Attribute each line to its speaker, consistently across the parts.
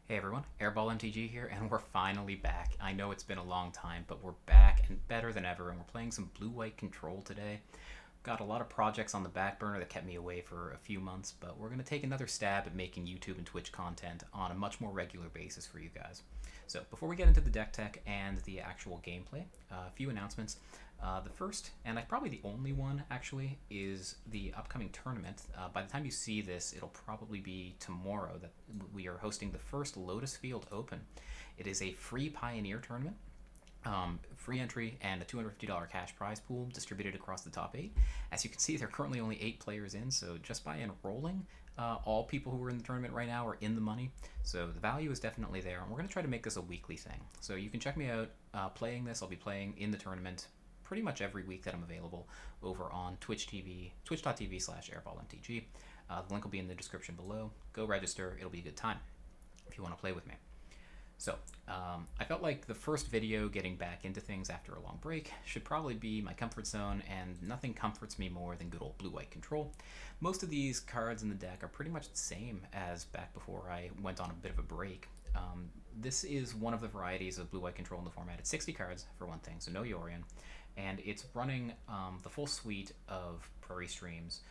Speaker 1: Hey everyone, Airball MTG here, and we're finally back. I know it's been a long time, but we're back and better than ever, and we're playing some blue-white control today. Got a lot of projects on the back burner that kept me away for a few months, but we're going to take another stab at making YouTube and Twitch content on a much more regular basis for you guys. So before we get into the deck tech and the actual gameplay, a few announcements. The first, and probably the only one actually, is the upcoming tournament. By the time you see this, it'll probably be tomorrow that we are hosting the first Lotus Field Open. It is a free Pioneer tournament, free entry, and a $250 cash prize pool distributed across the top 8. As you can see, there are currently only 8 players in, so just by enrolling, all people who are in the tournament right now are in the money. So the value is definitely there, and we're going to try to make this a weekly thing. So you can check me out playing this. I'll be playing in the tournament pretty much every week that I'm available over on Twitch TV, twitch.tv/airballmtg. The link will be in the description below. Go register. It'll be a good time if you want to play with me. So, I felt like the first video getting back into things after a long break should probably be my comfort zone, and nothing comforts me more than good old blue-white control. Most of these cards in the deck are pretty much the same as back before I went on a bit of a break. This is one of the varieties of blue-white control in the format. It's 60 cards, for one thing, so no Yorion. And it's running the full suite of Prairie Streams,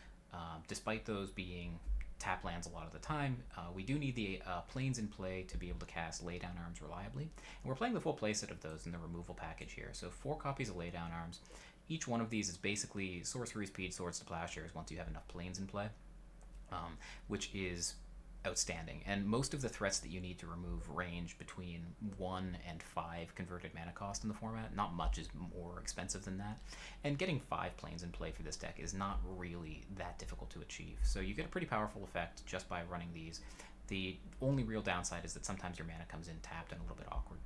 Speaker 1: despite those being tap lands a lot of the time. We do need the planes in play to be able to cast Laydown Arms reliably. And we're playing the full playset of those in the removal package here. So 4 copies of Laydown Arms. Each one of these is basically Sorcery Speed, Swords to Plowshares once you have enough planes in play, which is outstanding. And most of the threats that you need to remove range between 1 and 5 converted mana cost in the format. Not much is more expensive than that. And getting 5 planes in play for this deck is not really that difficult to achieve. So you get a pretty powerful effect just by running these. The only real downside is that sometimes your mana comes in tapped and a little bit awkward.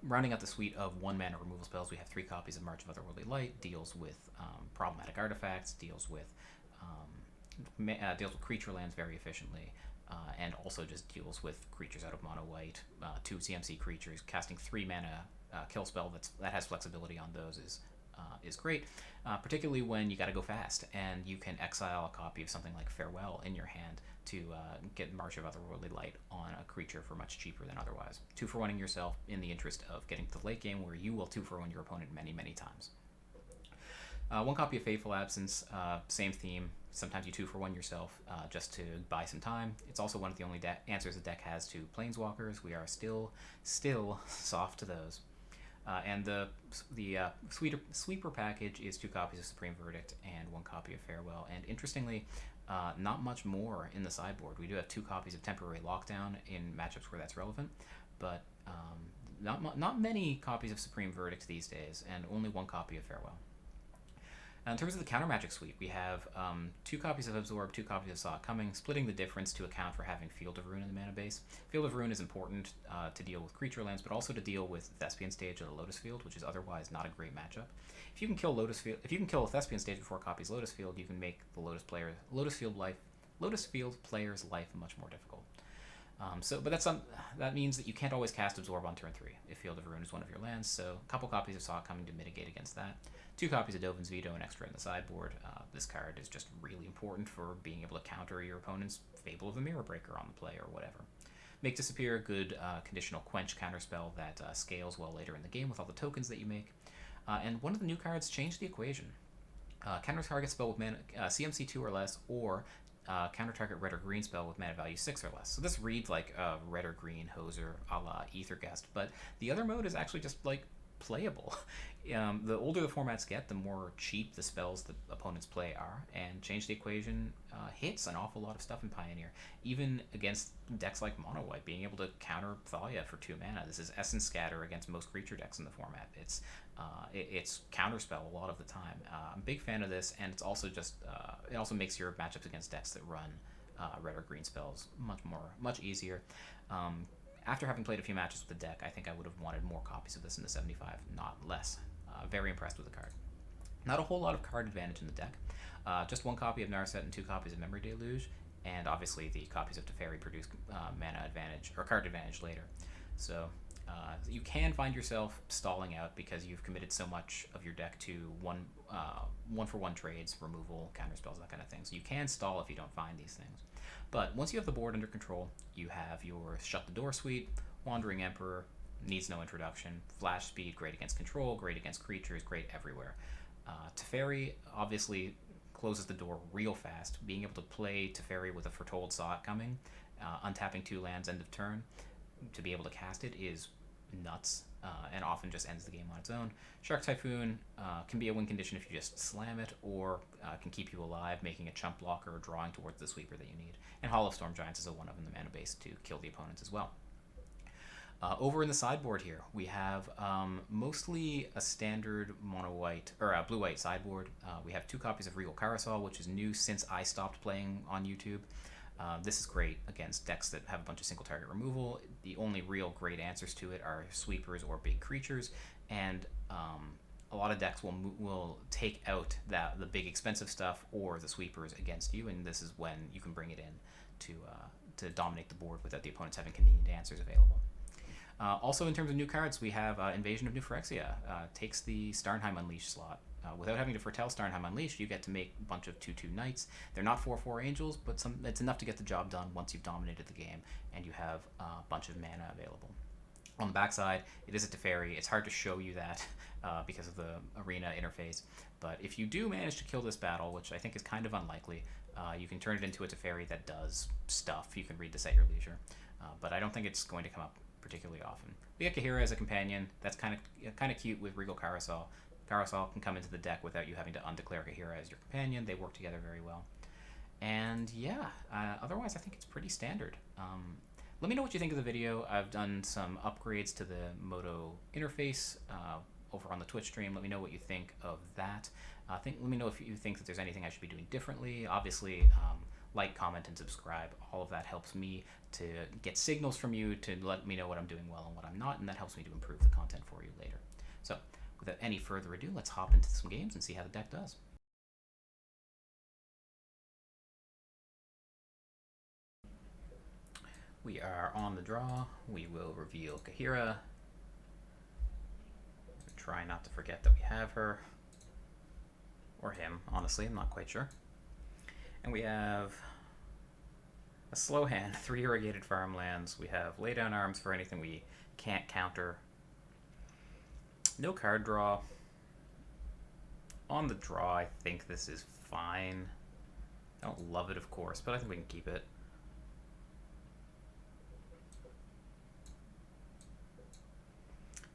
Speaker 1: Rounding out the suite of 1 mana removal spells, we have 3 copies of March of Otherworldly Light. Deals with problematic artifacts, deals with creature lands very efficiently, and also just deals with creatures out of mono white. 2 CMC creatures, casting 3 mana kill spell that has flexibility on those is great, particularly when you got to go fast and you can exile a copy of something like Farewell in your hand to get March of Otherworldly Light on a creature for much cheaper than otherwise. 2-for-1ing yourself in the interest of getting to the late game, where you will 2-for-1 your opponent many times. 1 copy of Fateful Absence, same theme. Sometimes you 2-for-1 yourself just to buy some time. It's also one of the only answers the deck has to Planeswalkers. We are still soft to those. And the sweeper package is 2 copies of Supreme Verdict and 1 copy of Farewell. And interestingly, not much more in the sideboard. We do have 2 copies of Temporary Lockdown in matchups where that's relevant, but not many copies of Supreme Verdict these days, and only 1 copy of Farewell. In terms of the counter magic suite, we have 2 copies of Absorb, 2 copies of Saw It Coming, splitting the difference to account for having Field of Ruin in the mana base. Field of Ruin is important to deal with creature lands, but also to deal with Thespian Stage of the Lotus Field, which is otherwise not a great matchup. If you can kill a Thespian Stage before it copies Lotus Field, you can make the Lotus Field player's life much more difficult. But that means that you can't always cast Absorb on turn 3 if Field of Ruin is one of your lands, so a couple copies of Saw It Coming to mitigate against that. 2 copies of Dovin's Veto and extra in the sideboard. This card is just really important for being able to counter your opponent's Fable of the Mirror Breaker on the play or whatever. Make Disappear a good conditional quench counterspell that scales well later in the game with all the tokens that you make. And one of the new cards, Change the Equation. Counter target spell with mana CMC 2 or less, or counter target red or green spell with mana value 6 or less. So this reads like a red or green hoser a la Aethergust, but the other mode is actually just like playable. The older the formats get, the more cheap the spells that opponents play are, and Change the Equation hits an awful lot of stuff in Pioneer, even against decks like Mono White, being able to counter Thalia for 2 mana. This is Essence Scatter against most creature decks in the format. It's counterspell a lot of the time. I'm a big fan of this, and it's also just it also makes your matchups against decks that run red or green spells much easier. After having played a few matches with the deck, I think I would have wanted more copies of this in the 75, not less. Very impressed with the card. Not a whole lot of card advantage in the deck. Just 1 copy of Narset and 2 copies of Memory Deluge, and obviously the copies of Teferi produce mana advantage, or card advantage later. So you can find yourself stalling out because you've committed so much of your deck to one for one trades, removal, counterspells, that kind of thing. So you can stall if you don't find these things. But once you have the board under control, you have your Shut the Door suite, Wandering Emperor, needs no introduction, Flash Speed, great against control, great against creatures, great everywhere. Teferi obviously closes the door real fast. Being able to play Teferi with a Foretold Saw It coming, untapping 2 lands end of turn, to be able to cast it is nuts, and often just ends the game on its own. Shark Typhoon can be a win condition if you just slam it, or can keep you alive, making a chump blocker or drawing towards the sweeper that you need. And Hall of Storm Giants is a 1 of in the mana base to kill the opponents as well. Over in the sideboard here, we have mostly a standard mono-white, or blue-white sideboard. We have 2 copies of Regal Carousel, which is new since I stopped playing on YouTube. This is great against decks that have a bunch of single target removal. The only real great answers to it are sweepers or big creatures, and a lot of decks will take out the big expensive stuff or the sweepers against you, and this is when you can bring it in to dominate the board without the opponents having convenient answers available. Also, in terms of new cards, we have Invasion of New Phyrexia. Takes the Starnheim Unleashed slot. Without having to foretell Starnheim Unleashed, you get to make a bunch of 2/2 knights. They're not 4/4 angels, but it's enough to get the job done once you've dominated the game and you have a bunch of mana available. On the backside, it is a Teferi. It's hard to show you that because of the arena interface, but if you do manage to kill this battle, which I think is kind of unlikely, you can turn it into a Teferi that does stuff. You can read this at your leisure, but I don't think it's going to come up particularly often. We get Kahira as a companion. That's kind of cute with Regal Carousel. Carousel can come into the deck without you having to undeclare Kahira as your companion. They work together very well. And yeah, otherwise I think it's pretty standard. Let me know what you think of the video. I've done some upgrades to the Moto interface over on the Twitch stream. Let me know what you think of that. Let me know if you think that there's anything I should be doing differently. Obviously, like, comment, and subscribe. All of that helps me to get signals from you to let me know what I'm doing well and what I'm not, and that helps me to improve the content for you later. So, without any further ado, let's hop into some games and see how the deck does. We are on the draw. We will reveal Kahira. Try not to forget that we have her. Or him, honestly, I'm not quite sure. And we have a slow hand, 3 irrigated farmlands. We have lay down arms for anything we can't counter. No card draw. On the draw, I think this is fine. I don't love it, of course, but I think we can keep it.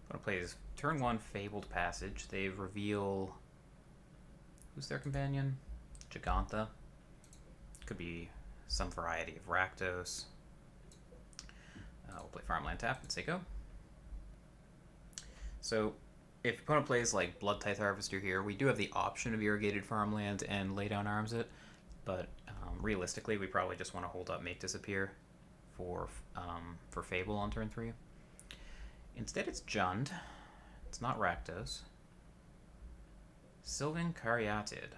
Speaker 1: I'm going to play this turn 1 Fabled Passage. They reveal... Who's their companion? Gigantha. Could be some variety of Rakdos. We'll play Farmland Tap and say go. So, if your opponent plays like Blood Tithe Harvester here, we do have the option of Irrigated Farmland and Lay Down Arms it, but realistically, we probably just want to hold up Make Disappear for Fable on turn 3. Instead, it's Jund. It's not Rakdos. Sylvan Caryatid.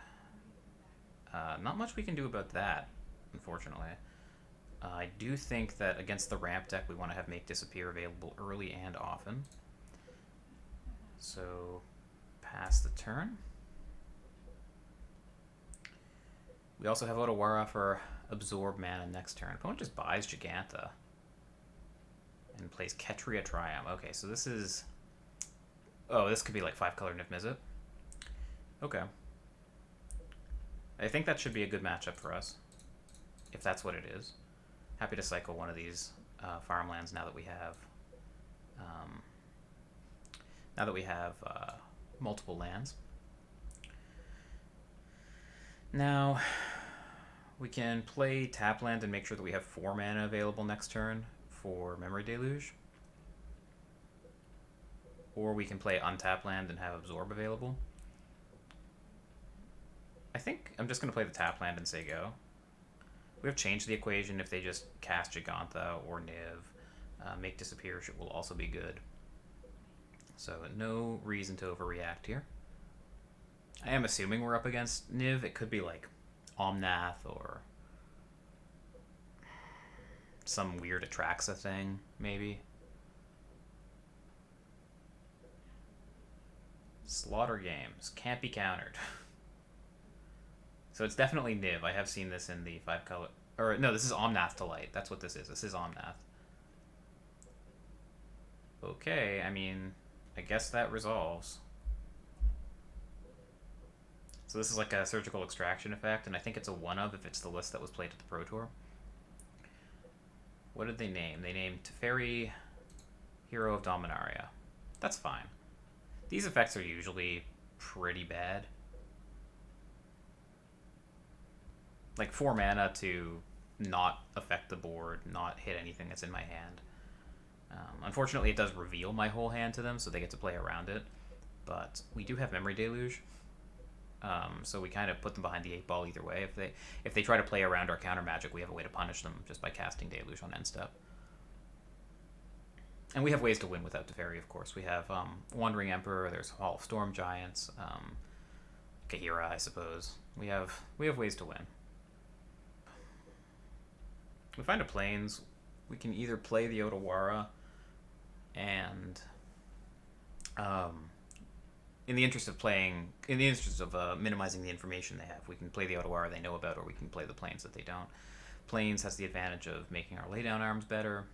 Speaker 1: Not much we can do about that, unfortunately. I do think that against the ramp deck, we want to have Make Disappear available early and often. So, pass the turn. We also have Otawara for Absorb mana next turn. Opponent just buys Gigantha and plays Ketria Triumph. Okay, so this is... Oh, this could be like 5-color Niv-Mizzet. Okay. I think that should be a good matchup for us, if that's what it is. Happy to cycle one of these farmlands now that we have multiple lands. Now we can play tap land and make sure that we have 4 mana available next turn for Memory Deluge, or we can play untap land and have Absorb available. I think I'm just going to play the tap land and say go. We have changed the equation if they just cast Gigantha or Niv. Make Disappear will also be good. So no reason to overreact here. I am assuming we're up against Niv. It could be like Omnath or some weird Atraxa thing, maybe. Slaughter Games. Can't be countered. So it's definitely Niv. I have seen this in the 5-color... Or, no, this is Omnath Delight. That's what this is. This is Omnath. Okay, I mean, I guess that resolves. So this is like a surgical extraction effect, and I think it's a 1-of if it's the list that was played at the Pro Tour. What did they name? They named Teferi, Hero of Dominaria. That's fine. These effects are usually pretty bad. Like 4 mana to not affect the board, not hit anything that's in my hand. Unfortunately, it does reveal my whole hand to them, so they get to play around it. But we do have Memory Deluge, so we kind of put them behind the 8 ball either way. If they try to play around our counter magic, we have a way to punish them just by casting Deluge on end step. And we have ways to win without Teferi, of course. We have Wandering Emperor. There's Hall of Storm Giants, Kahira, I suppose. We have ways to win. We find a Plains. We can either play the Otawara and, in the interest of minimizing the information they have, we can play the Otawara they know about, or we can play the Plains that they don't. Plains has the advantage of making our laydown arms better.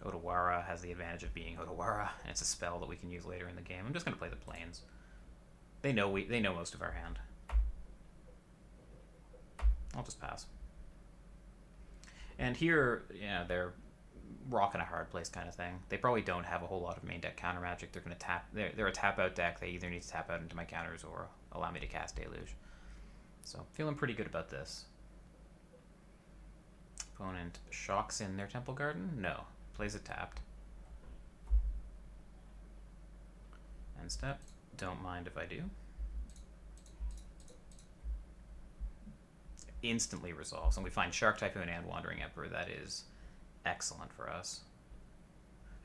Speaker 1: Otawara has the advantage of being Otawara, and it's a spell that we can use later in the game. I'm just going to play the Plains. They know most of our hand. I'll just pass. And here, yeah, they're rocking a hard place kind of thing. They probably don't have a whole lot of main deck counter magic. They're going to tap. They're a tap out deck. They either need to tap out into my counters or allow me to cast Deluge. So feeling pretty good about this. Opponent shocks in their Temple Garden. No, plays it tapped. End step. Don't mind if I do. Instantly resolves, and we find Shark Typhoon and Wandering Emperor. That is excellent for us.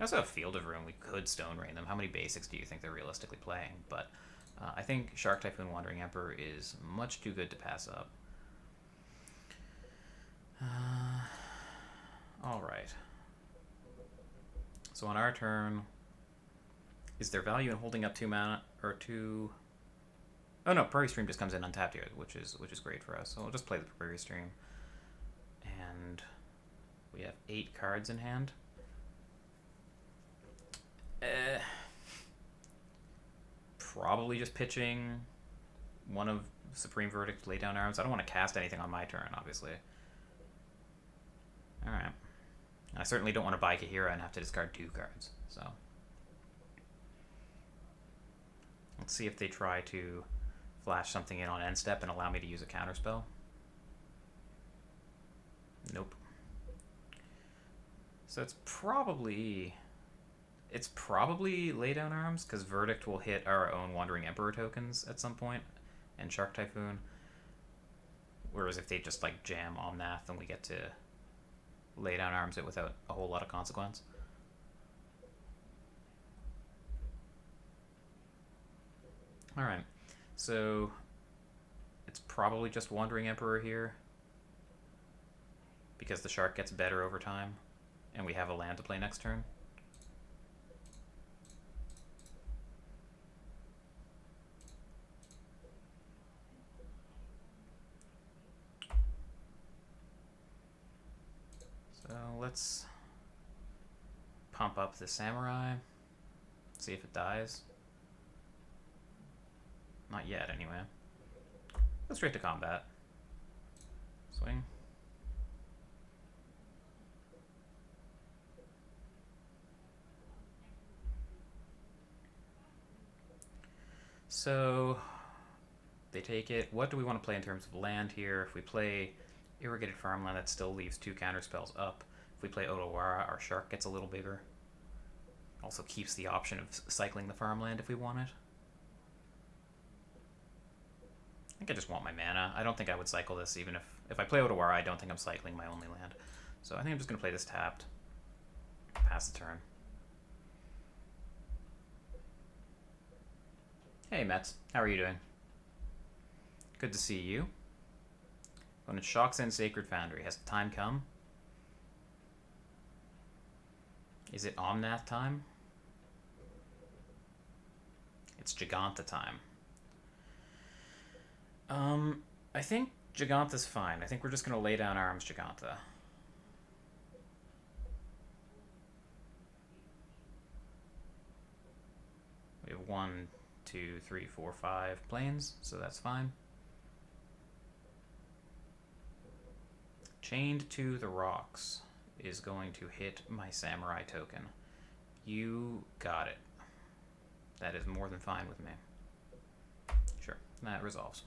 Speaker 1: I also have Field of Ruin. We could Stone Rain them. How many basics do you think they're realistically playing? But I think Shark Typhoon Wandering Emperor is much too good to pass up. Alright. So on our turn, is there value in holding up 2 mana or 2? Oh no, Prairie Stream just comes in untapped here, which is great for us. So we'll just play the Prairie Stream. And we have 8 cards in hand. Probably just pitching one of Supreme Verdict Laydown Arms. I don't want to cast anything on my turn, obviously. Alright. I certainly don't want to buy Kahira and have to discard 2 cards, so. Let's see if they try to flash something in on end step and allow me to use a counterspell. Nope. So it's probably Laydown Arms, because Verdict will hit our own Wandering Emperor tokens at some point, and Shark Typhoon. Whereas if they just like jam Omnath, then we get to Laydown Arms it without a whole lot of consequence. Alright, so it's probably just Wandering Emperor here, because the Shark gets better over time, and we have a land to play next turn. So let's pump up the Samurai, see if it dies. Not yet, anyway. Go straight to combat. Swing. So they take it. What do we want to play in terms of land here? If we play Irrigated Farmland, that still leaves 2 counterspells up. If we play Otawara, our Shark gets a little bigger. Also keeps the option of cycling the farmland if we want it. I think I just want my mana. I don't think I would cycle this, even if I play Otawara, I don't think I'm cycling my only land. So I think I'm just going to play this tapped. Pass the turn. Hey, Mets. How are you doing? Good to see you. When it shocks in Sacred Foundry, has the time come? Is it Omnath time? It's Giganta time. I think Gigantha's fine. I think we're just going to lay down arms Gigantha. We have 1, 2, 3, 4, 5 planes, so that's fine. Chained to the Rocks is going to hit my Samurai token. You got it. That is more than fine with me. Sure, that resolves.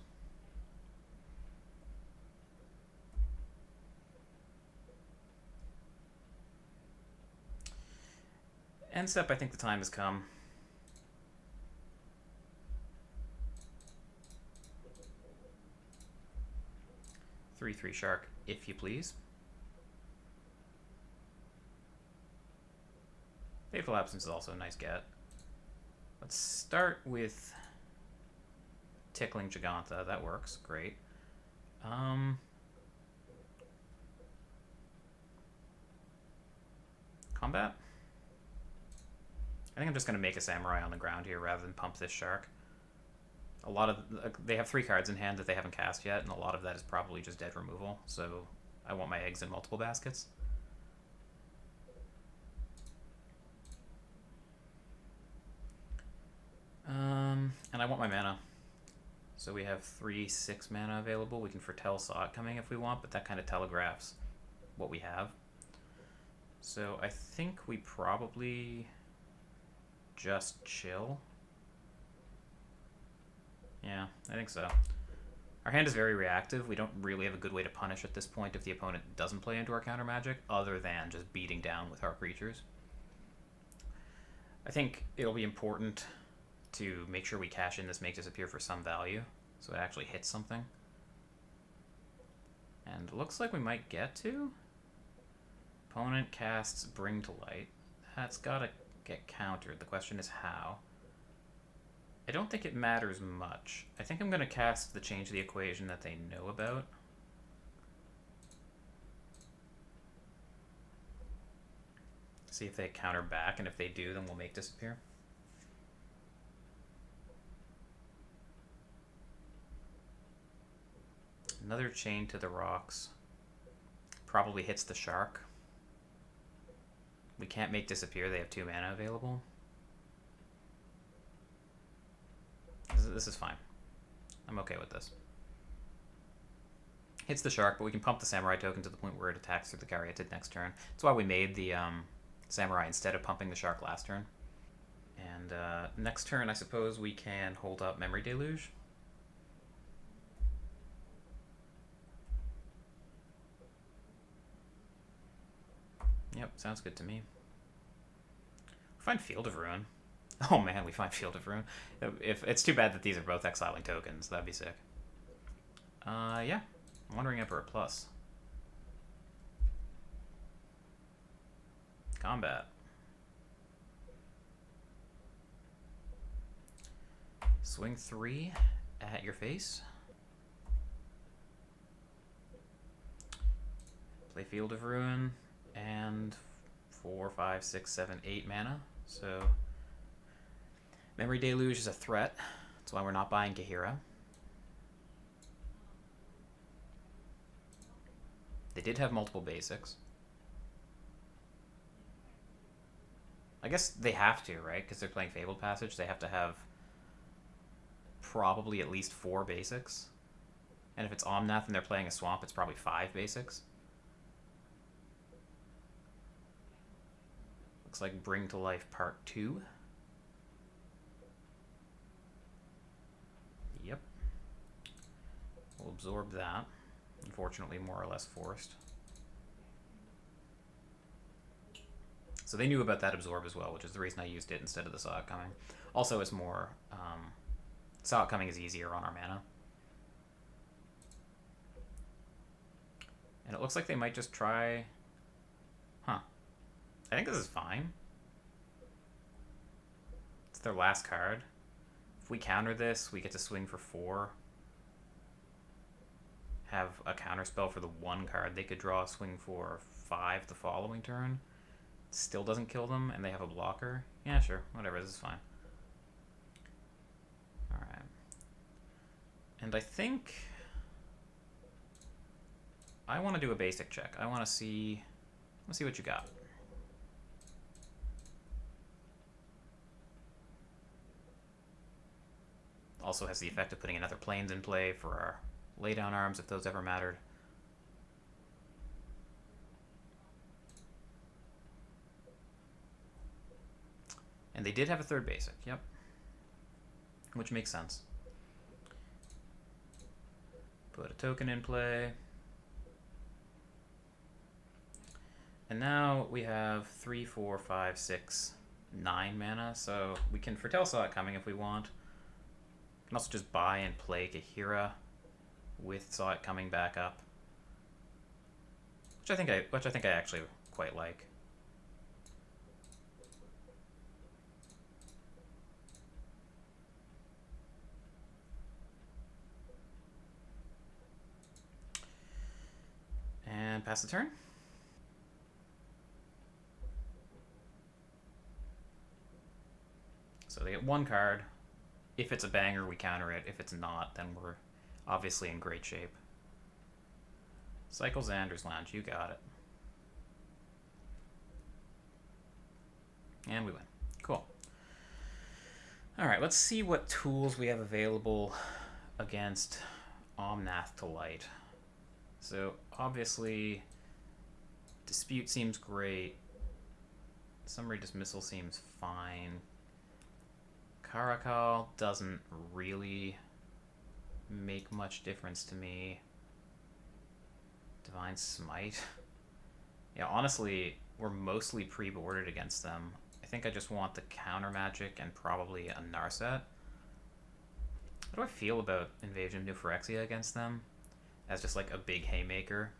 Speaker 1: End step, I think the time has come. Three shark, if you please. Fateful Absence is also a nice get. Let's start with Tickling Gigantha. That works. Great. Combat? I think I'm just going to make a Samurai on the ground here rather than pump this shark. A lot of... they have 3 cards in hand that they haven't cast yet, and a lot of that is probably just dead removal, so I want my eggs in multiple baskets. And I want my mana. So we have 3 6 mana available. We can foretell Saw It coming if we want, but that kind of telegraphs what we have. So I think we probably just chill. Yeah, I think so. Our hand is very reactive. We don't really have a good way to punish at this point if the opponent doesn't play into our counter magic, other than just beating down with our creatures. I think it'll be important to make sure we cash in this Make Disappear for some value, so it actually hits something. And it looks like we might get to. Opponent casts Bring to Light. That's gotta get countered. The question is how. I don't think it matters much. I think I'm gonna cast the Change the Equation that they know about. See if they counter back, and if they do, then we'll Make Disappear. Another Chain to the Rocks. Probably hits the shark. We can't Make Disappear, they have 2 mana available. This is fine. I'm okay with this. Hits the shark, but we can pump the Samurai token to the point where it attacks through the Caryatid next turn. That's why we made the Samurai instead of pumping the shark last turn. And next turn, I suppose we can hold up Memory Deluge. Yep, sounds good to me. Find Field of Ruin. Oh man, we find Field of Ruin. If it's too bad that these are both exiling tokens, that'd be sick. Yeah. Wandering Emperor plus. Combat. Swing 3 at your face. Play Field of Ruin and 4, 5, 6, 7, 8 mana. So Memory Deluge is a threat. That's why we're not buying Gahira. They did have multiple basics. I guess they have to, right? Because they're playing Fabled Passage. They have to have probably at least 4 basics. And if it's Omnath and they're playing a swamp, it's probably 5 basics. Looks like Bring to Life Part 2. Yep. We'll absorb that. Unfortunately, more or less forced. So they knew about that absorb as well, which is the reason I used it instead of the Saw It Coming. Also, it's more... Saw It Coming is easier on our mana. And it looks like they might just try... Huh. I think this is fine. It's their last card. If we counter this, we get to swing for 4. Have a counter spell for the 1 card they could draw, swing for 5 the following turn. Still doesn't kill them, and they have a blocker. Yeah, sure, whatever, this is fine. Alright. And I think I want to do a basic check. I want to see... Let's see what you got. Also has the effect of putting another planes in play for our laydown arms, if those ever mattered. And they did have a third basic, yep. Which makes sense. Put a token in play. And now we have 3, 4, 5, 6, 9 mana, so we can foretell Saw It Coming if we want. We can also just buy and play Kahira with Saw It Coming back up, which I think I actually quite like. And pass the turn. So they get one card. If it's a banger, we counter it. If it's not, then we're obviously in great shape. Cycle Xander's Lounge, you got it. And we win. Cool. Alright, let's see what tools we have available against Omnath to Light. So, obviously, Dispute seems great. Summary Dismissal seems fine. Caracal doesn't really make much difference to me. Divine Smite. Yeah, honestly, we're mostly pre-boarded against them. I think I just want the counter magic and probably a Narset. How do I feel about Invasion of New Phyrexia against them? As just like a big haymaker.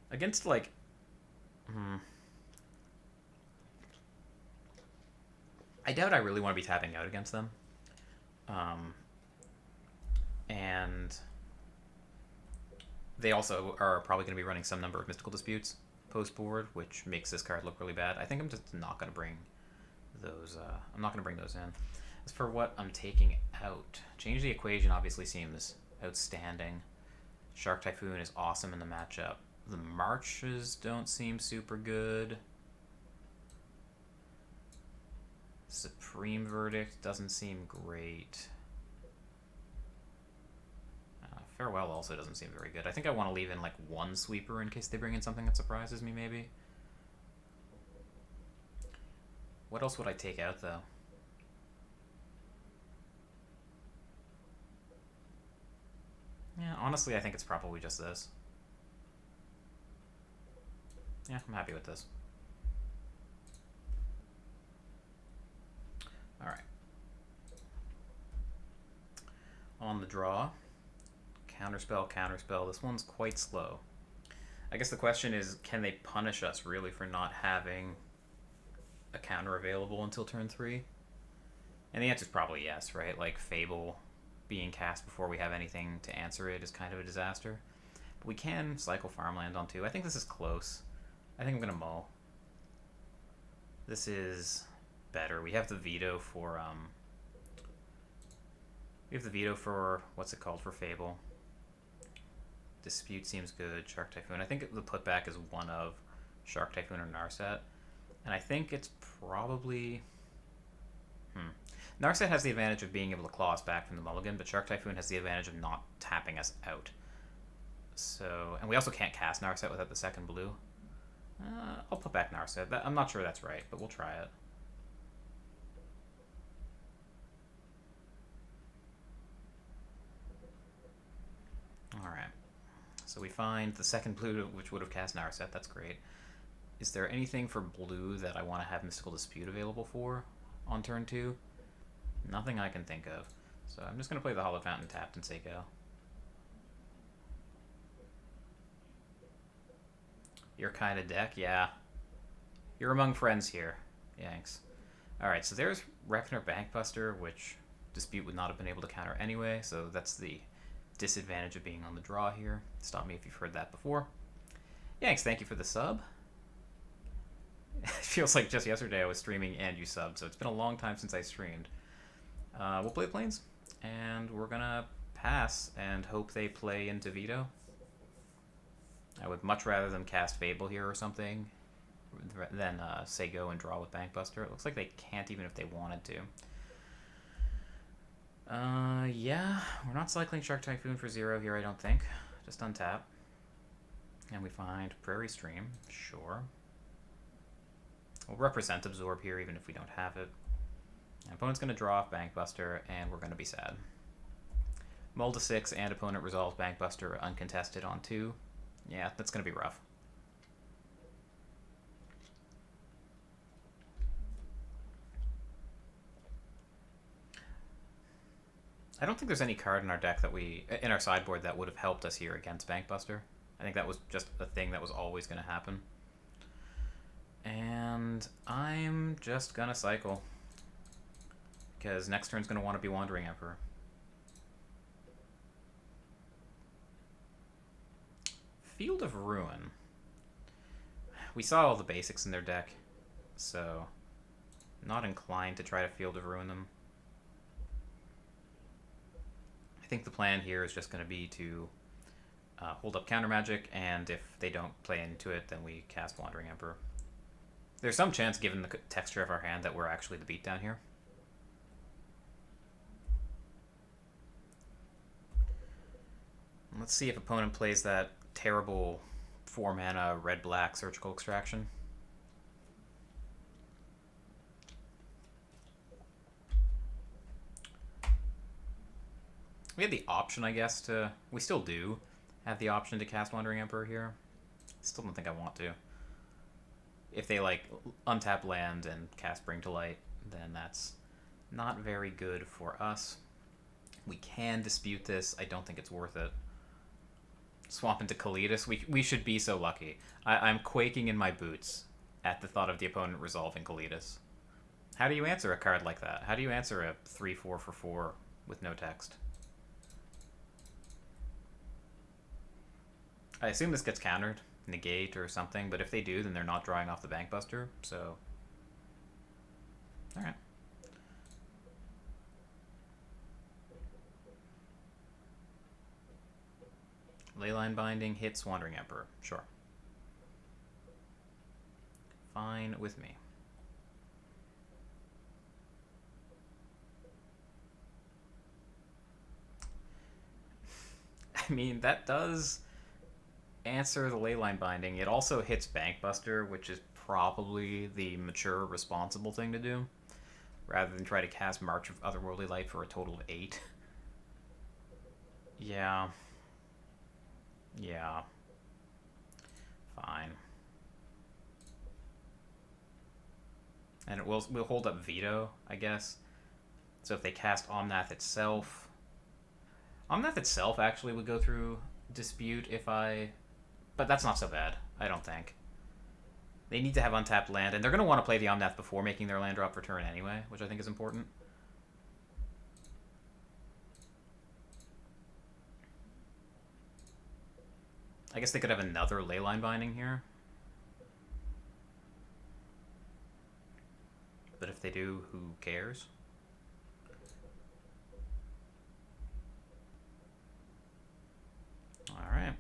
Speaker 1: Against like... I doubt I really want to be tapping out against them. And they also are probably going to be running some number of Mystical Disputes post-board, which makes this card look really bad. I think I'm just not going to bring those... I'm not going to bring those in. As for what I'm taking out, Change the Equation obviously seems outstanding. Shark Typhoon is awesome in the matchup. The Marches don't seem super good. Supreme Verdict doesn't seem great. Farewell also doesn't seem very good. I think I want to leave in like one sweeper in case they bring in something that surprises me, maybe. What else would I take out, though? Yeah, honestly, I think it's probably just this. Yeah, I'm happy with this. Alright. On the draw. Counterspell, counterspell. This one's quite slow. I guess the question is, can they punish us, really, for not having a counter available until turn 3? And the answer is probably yes, right? Like, Fable being cast before we have anything to answer it is kind of a disaster. But we can cycle Farmland on 2. I think this is close. I think I'm going to mull. This is better. We have the veto for, what's it called, for Fable. Dispute seems good. Shark Typhoon. I think the putback is one of Shark Typhoon or Narset. And I think it's probably... Narset has the advantage of being able to claw us back from the mulligan, but Shark Typhoon has the advantage of not tapping us out. So, and we also can't cast Narset without the second blue. I'll put back Narset. I'm not sure that's right, but we'll try it. Alright. So we find the second blue, which would have cast Narset. That's great. Is there anything for blue that I want to have Mystical Dispute available for on turn 2? Nothing I can think of. So I'm just going to play the Hollow Fountain tapped and say go. Your kind of deck? Yeah. You're among friends here. Yanks. Alright, so there's Reckoner Bankbuster, which Dispute would not have been able to counter anyway, so that's the disadvantage of being on the draw here. Stop me if you've heard that before. Yanks, thank you for the sub. It feels like just yesterday I was streaming and you subbed, so it's been a long time since I streamed. We'll play Plains, and we're gonna pass and hope they play into veto. I would much rather them cast Fable here or something than say go and draw with Bankbuster. It looks like they can't even if they wanted to. Yeah, we're not cycling Shark Typhoon for 0 here, I don't think. Just untap. And we find Prairie Stream, sure. We'll represent Absorb here even if we don't have it. And opponent's going to draw off Bankbuster, and we're going to be sad. Mull to 6, and opponent resolves Bankbuster uncontested on 2. Yeah, that's going to be rough. I don't think there's any card in our deck that in our sideboard that would have helped us here against Bankbuster. I think that was just a thing that was always going to happen. And I'm just going to cycle. Because next turn's going to want to be Wandering Emperor. Field of Ruin. We saw all the basics in their deck, so not inclined to try to Field of Ruin them. I think the plan here is just going to be to hold up Counter Magic, and if they don't play into it, then we cast Wandering Emperor. There's some chance, given the texture of our hand, that we're actually the beatdown here. Let's see if opponent plays that terrible 4-mana red-black Surgical Extraction. We had the option, I guess, to... We still do have the option to cast Wandering Emperor here. Still don't think I want to. If they, like, untap land and cast Bring to Light, then that's not very good for us. We can dispute this. I don't think it's worth it. Swamp into Kalidas. We should be so lucky. I'm quaking in my boots at the thought of the opponent resolving Kalidas. How do you answer a card like that? How do you answer a 3-4 for 4 with no text? I assume this gets countered, negate or something, but if they do, then they're not drawing off the Bankbuster, so... Alright. Leyline Binding hits Wandering Emperor. Sure. Fine with me. I mean, that does answer the Leyline Binding. It also hits Bankbuster, which is probably the mature, responsible thing to do, rather than try to cast March of Otherworldly Light for a total of 8. Yeah. Yeah. Fine. And we'll hold up Veto, I guess. So if they cast Omnath itself... Omnath itself actually would go through Dispute if I... But that's not so bad, I don't think. They need to have untapped land, and they're going to want to play the Omnath before making their land drop for turn anyway, which I think is important. I guess they could have another Leyline Binding here. But if they do, who cares? Alright.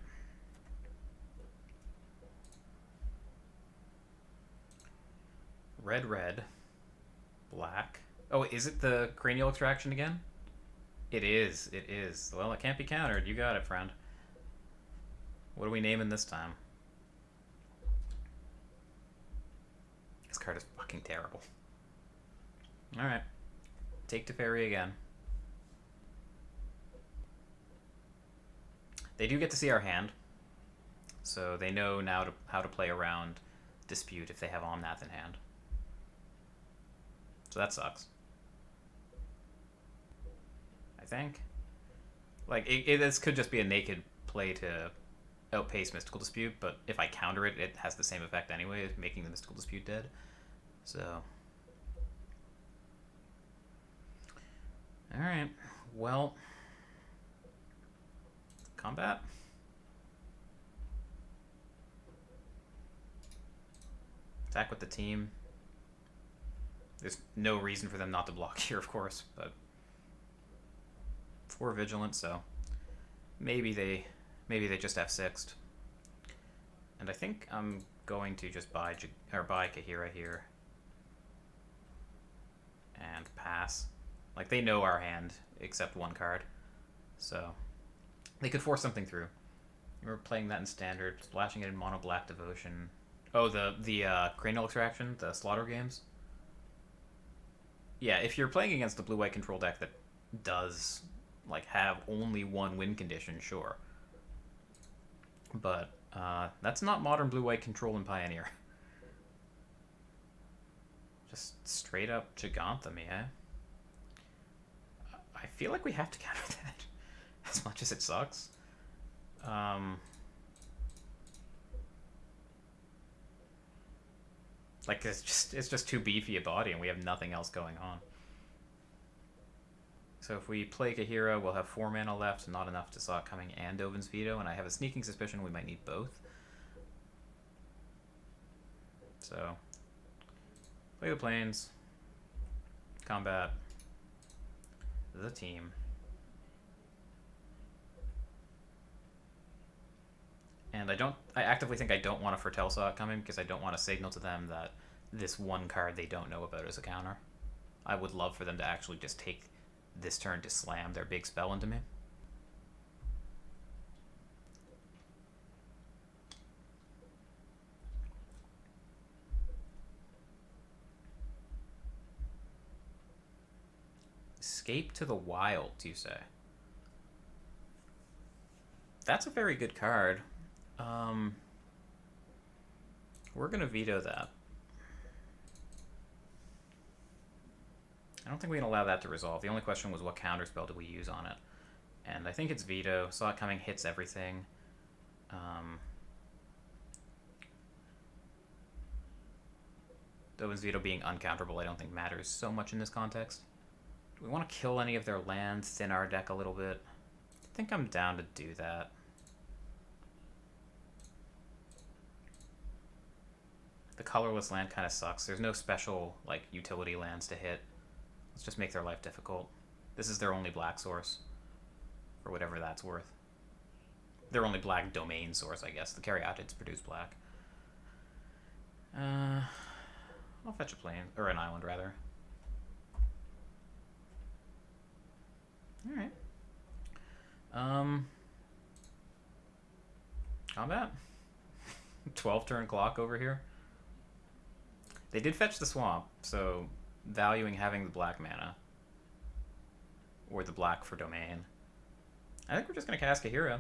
Speaker 1: Red, red. Black. Oh, is it the Cranial Extraction again? It is. It is. Well, it can't be countered. You got it, friend. What are we naming this time? This card is fucking terrible. Alright. Take Teferi again. They do get to see our hand, so they know now how to play around Dispute if they have Omnath in hand. So that sucks. I think. Like, this could just be a naked play to outpace Mystical Dispute, but if I counter it, it has the same effect anyway, making the Mystical Dispute dead. So... Alright, well... Combat? Attack with the team. There's no reason for them not to block here, of course, but... 4 Vigilant, so... maybe they just F6'd. And I think I'm going to just buy Kahira here and pass. Like, they know our hand except one card, so they could force something through. We're playing that in standard, splashing it in mono black devotion. Oh, the cranial extraction, the slaughter games. Yeah, if you're playing against the blue-white control deck that does like have only one win condition, sure. But that's not modern blue-white control in Pioneer. Just straight up Giganta me, eh? I feel like we have to counter that, as much as it sucks. Like, it's just too beefy a body, and we have nothing else going on. So if we play Kahira, we'll have 4 mana left, not enough to saw it coming and Dovin's Veto, and I have a sneaking suspicion we might need both. So, play the planes, combat the team. And I actively think I don't want to foretell saw it coming because I don't want to signal to them that this one card they don't know about is a counter. I would love for them to actually just take this turn to slam their big spell into me. Escape to the Wild, you say? That's a very good card. We're going to veto that. I don't think we can allow that to resolve. The only question was what counterspell do we use on it. And I think it's veto. Saw it coming hits everything. Dovin's Veto being uncounterable I don't think matters so much in this context. Do we want to kill any of their lands, thin our deck a little bit? I think I'm down to do that. The colorless land kind of sucks. There's no special like utility lands to hit. Let's just make their life difficult. This is their only black source, for whatever that's worth. Their only black domain source, I guess. The Caryatids produce black. I'll fetch a plane, or an island rather. All right. Combat. 12 turn clock over here. They did fetch the swamp, so valuing having the black mana. Or the black for domain. I think we're just going to cast Kahira.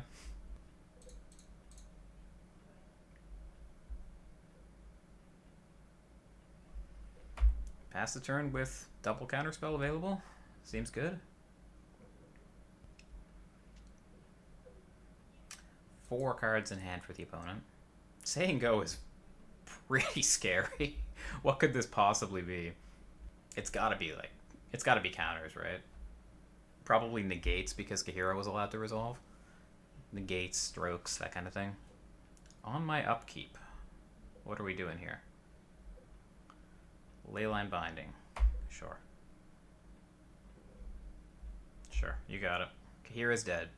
Speaker 1: Pass the turn with double counterspell available. Seems good. 4 cards in hand for the opponent. Saying go is pretty scary. What could this possibly be? It's gotta be counters, right? Probably negates because Kahira was allowed to resolve. Negates, strokes, that kind of thing. On my upkeep, what are we doing here? Leyline Binding. Sure. Sure, you got it. Kahira's dead.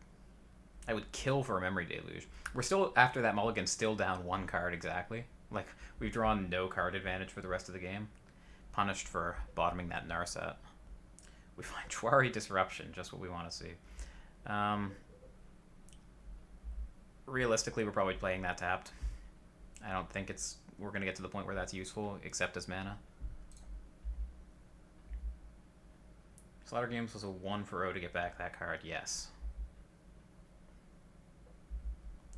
Speaker 1: I would kill for a Memory Deluge. We're still, after that mulligan, still down 1 card exactly. Like, we've drawn no card advantage for the rest of the game. Punished for bottoming that Narset. We find Chwari Disruption, just what we want to see. Realistically, we're probably playing that tapped. I don't think we're going to get to the point where that's useful, except as mana. Slaughter Games was a 1-for-0 to get back that card, yes.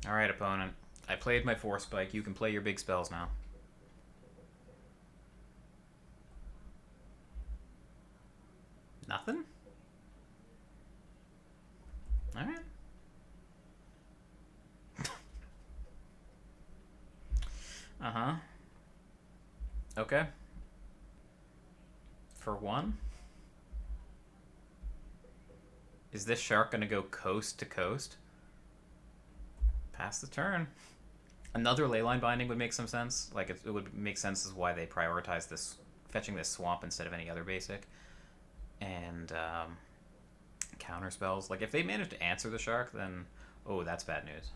Speaker 1: Alright, opponent. I played my Force Spike. You can play your big spells now. Nothing? Alright. Uh-huh. Okay. For 1? Is this shark gonna go coast to coast? Pass the turn. Another Leyline Binding would make some sense. Like, it would make sense as why they prioritize this, fetching this swamp instead of any other basic. And counter spells. Like, if they manage to answer the shark, then Oh, that's bad news.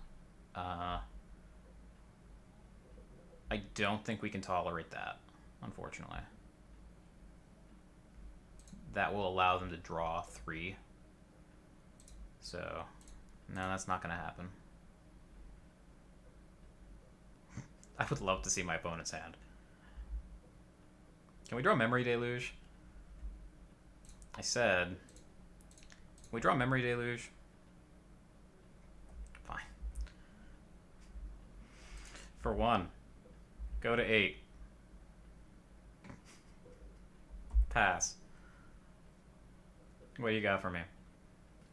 Speaker 1: I don't think we can tolerate that, unfortunately. That will allow them to draw 3. So, no, that's not going to happen. I would love to see my opponent's hand. Can we draw Memory Deluge? I said... Can we draw Memory Deluge? Fine. For 1. Go to 8. Pass. What do you got for me?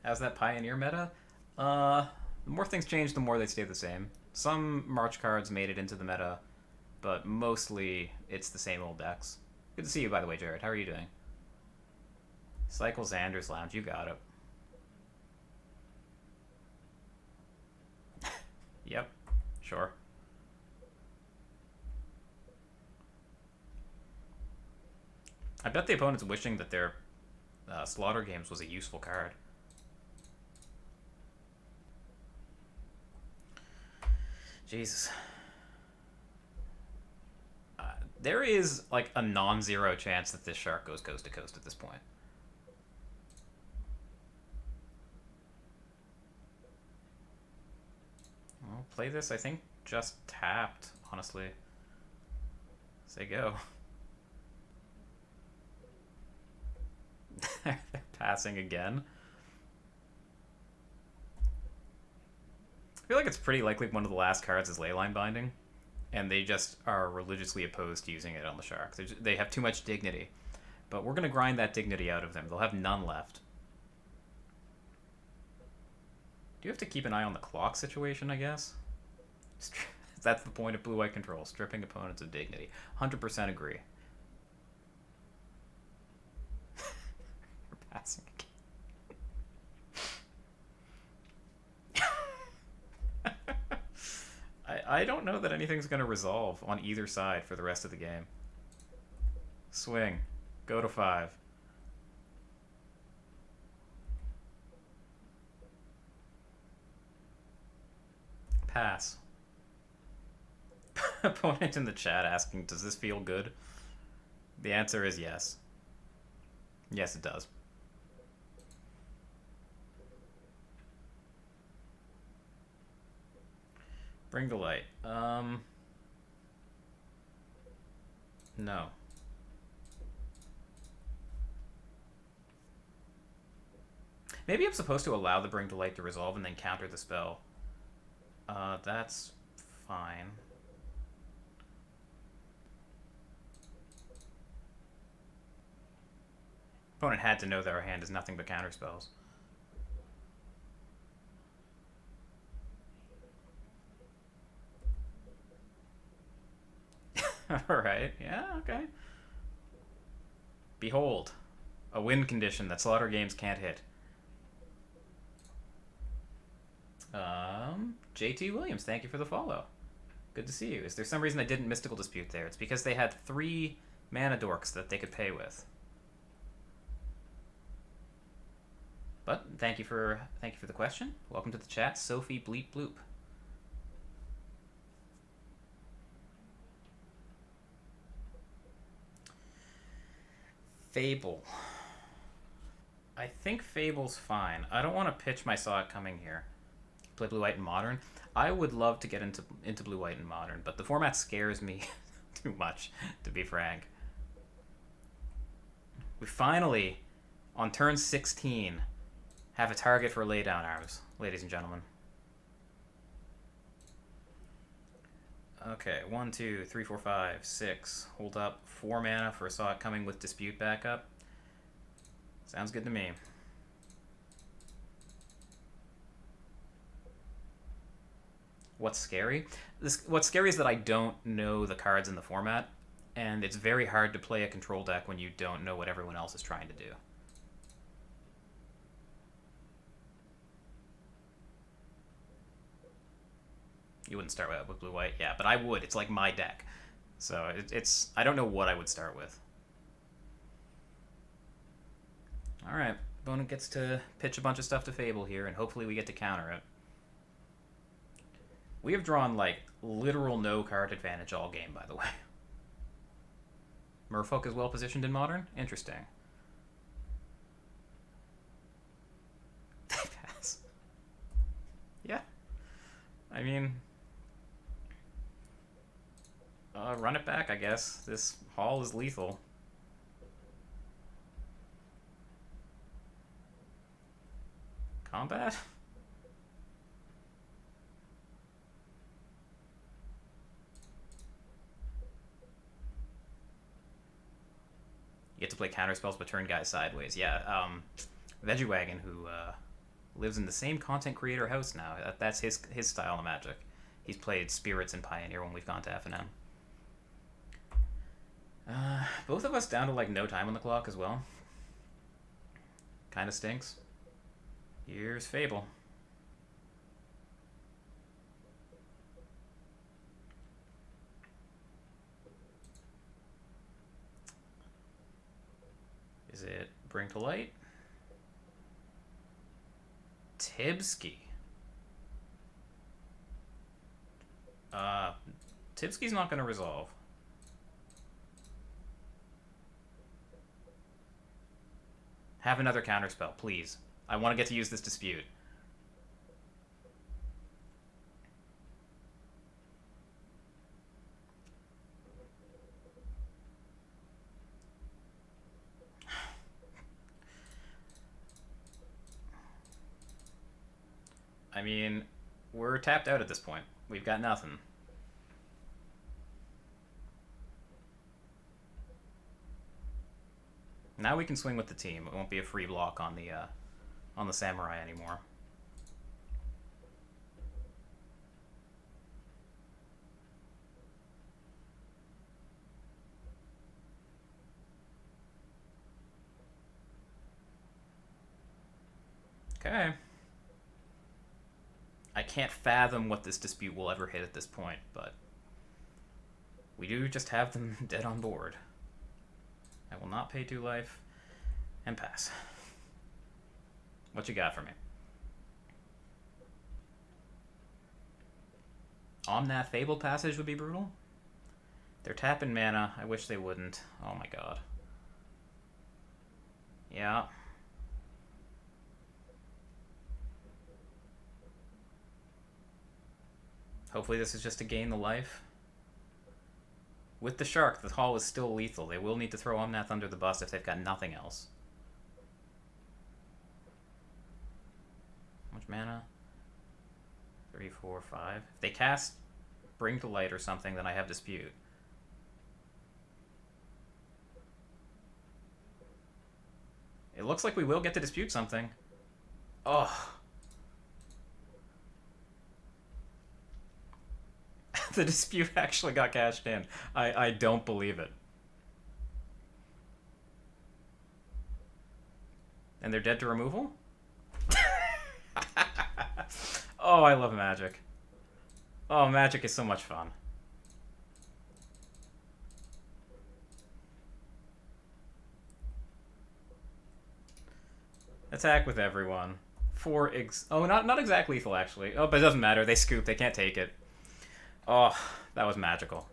Speaker 1: How's that Pioneer meta? The more things change, the more they stay the same. Some March cards made it into the meta, but mostly it's the same old decks. Good to see you, by the way, Jared. How are you doing? Cycle Xander's Lounge, you got it. Yep, sure. I bet the opponent's wishing that their Slaughter Games was a useful card. Jesus. There is like a non-zero chance that this shark goes coast to coast at this point. I'll play this, I think, just tapped, honestly. Say go. They're passing again. I feel like it's pretty likely one of the last cards is Leyline Binding, and they just are religiously opposed to using it on the shark. They have too much dignity, but we're going to grind that dignity out of them. They'll have none left. Do you have to keep an eye on the clock situation, I guess? That's the point of blue-white control, stripping opponents of dignity. 100% agree. You're passing again. I don't know that anything's going to resolve on either side for the rest of the game. Swing. Go to 5. Pass. Opponent in the chat asking, does this feel good? The answer is yes. Yes, it does. Bring the light. No. Maybe I'm supposed to allow the Bring to Light to resolve and then counter the spell. That's fine. Opponent had to know that our hand is nothing but counter spells. Alright, yeah, okay. Behold, a win condition that Slaughter Games can't hit. JT Williams, thank you for the follow. Good to see you. Is there some reason I didn't Mystical Dispute there? It's because they had 3 mana dorks that they could pay with. But thank you for the question. Welcome to the chat, Sophie Bleep Bloop. Fable. I think Fable's fine. I don't want to pitch my Saw It Coming here. Play Blue White and Modern. I would love to get into Blue White and Modern, but the format scares me too much, to be frank. We finally, on turn 16, have a target for laydown arms, ladies and gentlemen. Okay, 1, 2, 3, 4, 5, 6. Hold up. 4 mana for Saw It Coming with Dispute backup. Sounds good to me. What's scary? What's scary is that I don't know the cards in the format, and it's very hard to play a control deck when you don't know what everyone else is trying to do. You wouldn't start with blue-white? Yeah, but I would. It's like my deck. So it's I don't know what I would start with. Alright, opponent gets to pitch a bunch of stuff to Fable here, and hopefully we get to counter it. We have drawn, like, literal no card advantage all game, by the way. Merfolk is well positioned in Modern? Interesting. They pass. Yeah. I mean... run it back, I guess. This Hall is lethal. Combat? You get to play counter spells but turn guys sideways. Yeah, Vegiwagon, who lives in the same content creator house now. That's his style of Magic. He's played Spirits and Pioneer when we've gone to FNM. Both of us down to like no time on the clock as well. Kind of stinks. Here's Fable. Is it Bring to Light? Tibsky. Tibsky's not going to resolve. Have another counterspell, please. I want to get to use this dispute. I mean, we're tapped out at this point. We've got nothing. Now we can swing with the team. It won't be a free block on the Samurai anymore. Okay. I can't fathom what this dispute will ever hit at this point, but we do just have them dead on board. I will not pay 2 life and pass. What you got for me? Omnath Fable Passage would be brutal. They're tapping mana. I wish they wouldn't. Oh my god. Yeah. Hopefully this is just to gain the life. With the Shark, the Hall is still lethal. They will need to throw Omnath under the bus if they've got nothing else. How much mana? 3, 4, 5. If they cast Bring to Light or something, then I have Dispute. It looks like we will get to dispute something. Oh. The dispute actually got cashed in. I don't believe it. And they're dead to removal? Oh, I love Magic. Oh, Magic is so much fun. Attack with everyone. Oh, not exact lethal, actually. Oh, but it doesn't matter. They scoop. They can't take it. Oh, that was magical.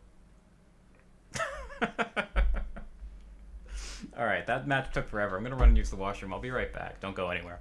Speaker 1: Alright, that match took forever. I'm going to run and use the washroom. I'll be right back. Don't go anywhere.